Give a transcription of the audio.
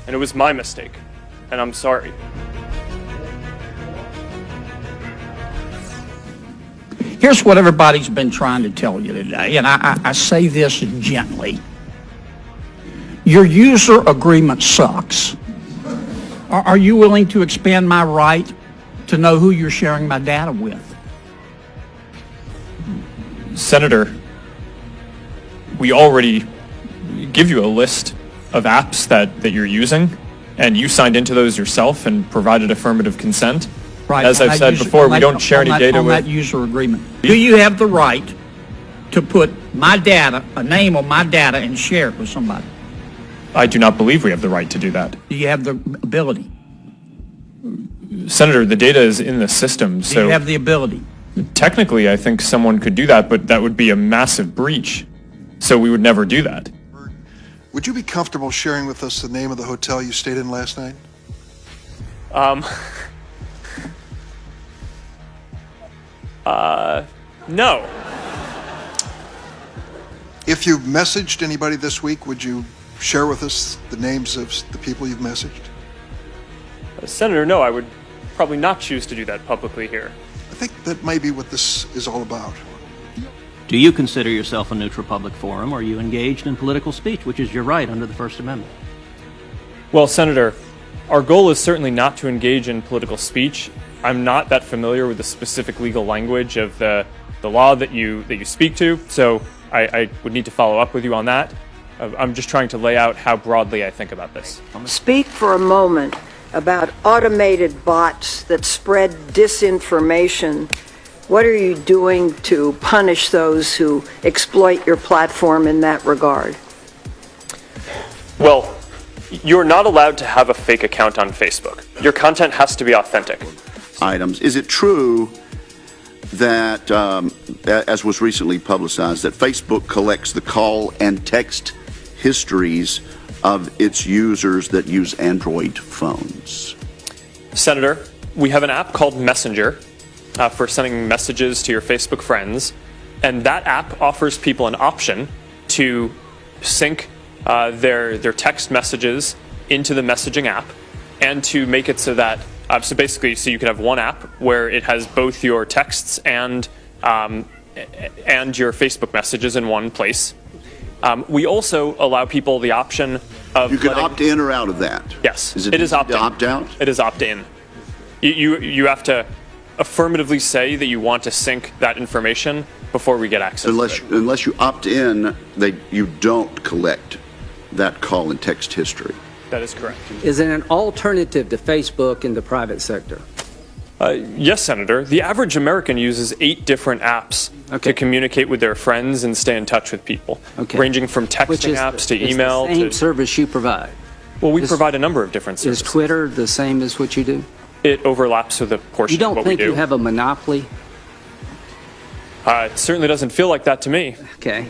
and it was my mistake, and I'm sorry. Here's what everybody's been trying to tell you today, and I say this gently. Your user agreement sucks. Are you willing to expand my right to know who you're sharing my data with? Senator, we already give you a list of apps that you're using, and you signed into those yourself and provided affirmative consent. Right. As I've said before, we don't share any data on with... that user agreement. Do you have the right to put my data, a name on my data, and share it with somebody? I do not believe we have the right to do that. Do you have the ability? Senator, the data is in the system, so... Do you have the ability? Technically, I think someone could do that, but that would be a massive breach. So we would never do that. Would you be comfortable sharing with us the name of the hotel you stayed in last night? No. If you've messaged anybody this week, would you share with us the names of the people you've messaged? Senator, no, I would probably not choose to do that publicly here. I think that may be what this is all about. Do you consider yourself a neutral public forum, or are you engaged in political speech, which is your right under the First Amendment? Well, Senator, our goal is certainly not to engage in political speech. I'm not that familiar with the specific legal language of the law that you speak to, so I would need to follow up with you on that. I'm just trying to lay out how broadly I think about this. Speak for a moment about automated bots that spread disinformation. What are you doing to punish those who exploit your platform in that regard? Well, you're not allowed to have a fake account on Facebook. Your content has to be authentic. Items. Is it true that, as was recently publicized, that Facebook collects the call and text histories of its users that use Android phones? Senator, we have an app called Messenger for sending messages to your Facebook friends, and that app offers people an option to sync their text messages into the messaging app, and to make it so that so you could have one app where it has both your texts and your Facebook messages in one place. We also allow people the option of... You can opt in or out of that? Yes, it is opt-in. opt out? It is opt-in. You have to affirmatively say that you want to sync that information before we get access to it. Unless you opt in, you don't collect that call and text history. That is correct. Is it an alternative to Facebook in the private sector? Yes, Senator. The average American uses 8 different apps to communicate with their friends and stay in touch with people, ranging from texting apps to email. It's the same service you provide. Well, we provide a number of different services. Is Twitter the same as what you do? It overlaps with a portion of what we do. You don't think you have a monopoly? It certainly doesn't feel like that to me. Okay.